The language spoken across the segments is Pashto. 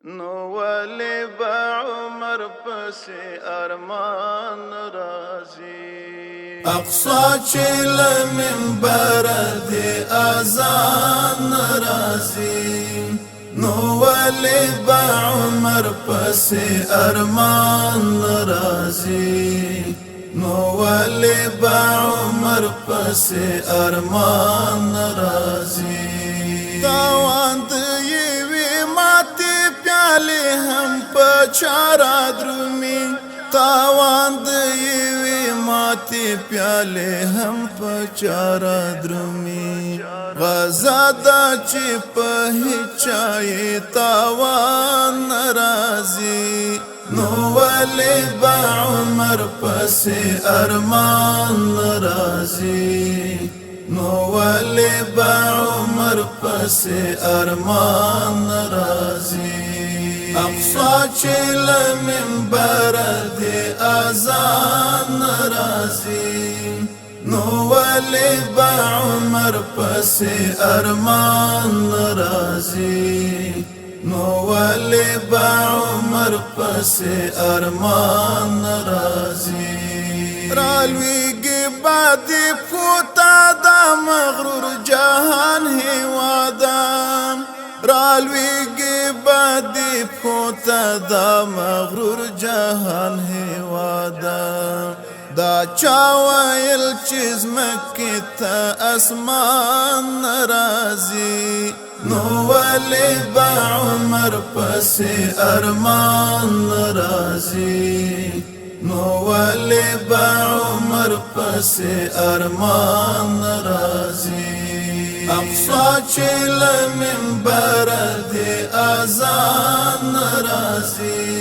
نو ولې به عمر پسې ارمان راځي اقصا چې له منبر دې اذان راځي نو ولې به عمر پسې ارمان راځي نو ولې به عمر پسې ارمان راځي تاوان د یوې ماتې پیالې هم په چاره درومي تاوان د یوې ماتې پیالې هم په چاره درومي غزا ده چې په هیچا یې تاوان راځي نو ولې به عمر پسې ارمان راځي نو ولې به عمر پسې ارمان راځي اقصا چې له منبر دې اذان راځي نو ولې به عمر پسې ارمان راځي نو ولې به عمر پسې ارمان راځي رالویږي باد پوتا د مغرور جهان هوادام رالویږي باد پوتا د مغرور جهان هوادام دا چا ویل چې زمکې ته اسمان راځي نو ولې به عمر پسې ارمان راځي نو ولې به عمر پسې ارمان راځي اقصا چې له منبر دې اذان راځي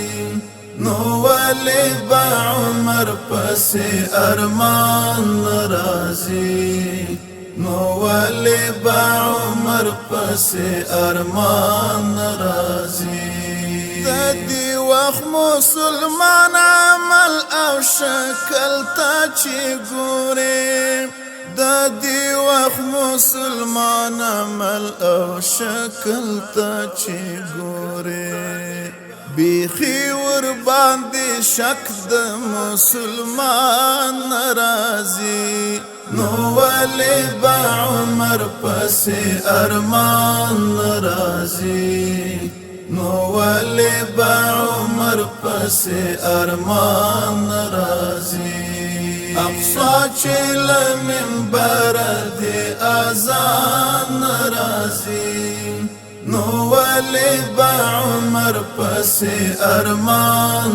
نو ولې به عمر پسې ارمان راځي نو ولې به عمر پسې ارمان راځي د دې وخت مسلمان عمل او شکل ته چې ګورې د دې وخت مسلمان عمل او شکل ته چې ګورې بیخي ور باندې شک د مسلمان راځي نو ولې به عمر پسې ارمان راځي نو ولې به عمر پسې ارمان راځي اقصا چې له منبر دې اذان راځي نو ولې به عمر پسې ارمان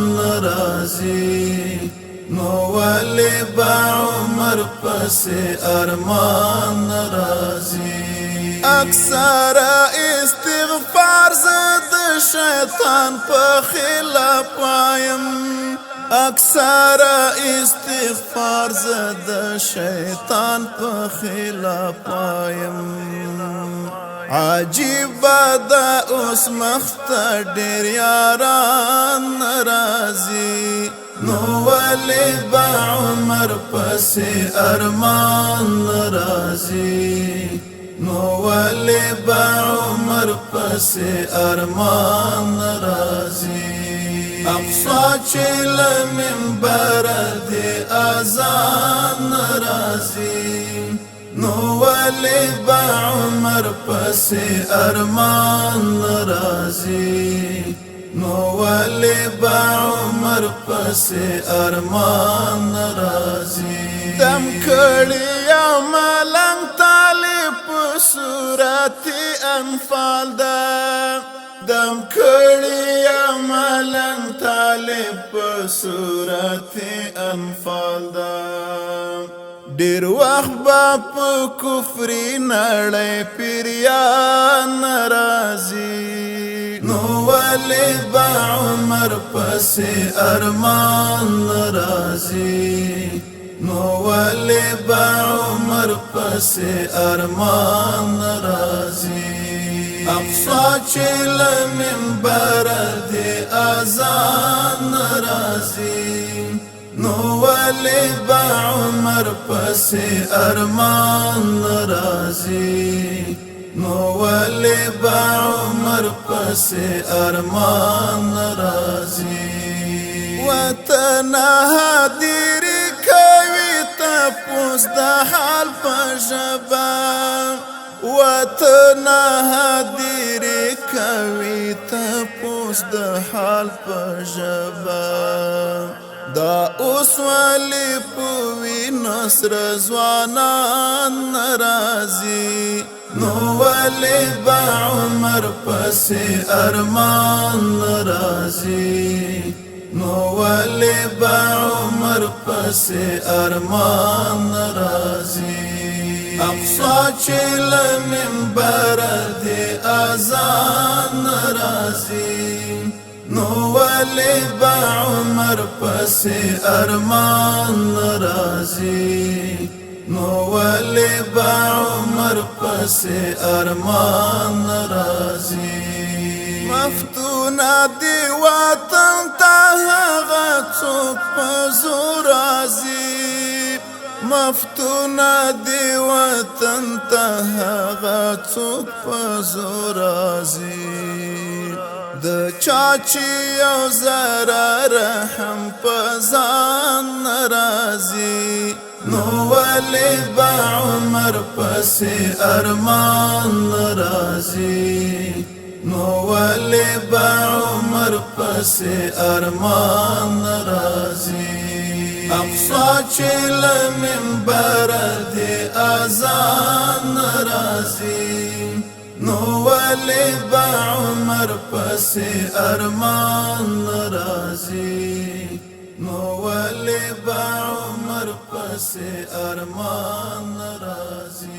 راځي نو ولې به عمر پسې ارمان راځي اکثر استغفار زد شیطان په خلاف وایم اکثر استغفار زد شیطان په خلاف وایم عجیب دا اوس مخت ډېر یاران راځي نو ولې به عمر پسې ارمان راځي نو ولې به عمر پسې ارمان راځي اقصا چې له منبر دې اذان راځي نو ولې به عمر پسې ارمان راځي نو ولې به عمر پسې ارمان راځي دم کړي ملنګ طالب صورت انفال ده دم کړي ملنګ طالب صورت انفال ده ډیر وخت با په کفر نړۍ پیریان راځي نو ولې به عمر پسې ارمان راځي نو ولې به عمر پسې ارمان راځي اقصا چې له منبر دې اذان راځي نو ولې به عمر پسې ارمان راځي نو ولی با عمر پس ارمان نرازی وطن هدیری کوي تپوس د حال په ژبه وطن هدیری کوي تپوس د حال په ژبه دا اوس ولی پوی نصر ځوانان ناراضي نو ولی با عمر پس ارمان ناراضي نو ولی با عمر پس ارمان ناراضي اقصا چې لمنبر دی اذان ناراضي نو ولی با عمر پس ارمان ناراضي نو ولی با عمر پس ارمان ناراضي مفتون دی وطن ته هغه څوک په زور راځي مفتون دی وطن ته هغه څوک په زور راځي د چا چې یو ذره رحم په ځان ناراضي نو ولی با عمر پس ارمان ناراضي نو ولی با عمر پس ارمان ناراضي اقصا چې لمنبر دی اذان ناراضي نو ولی با عمر پس ارمان ناراضي نو ولی با عمر پس ارمان ناراضي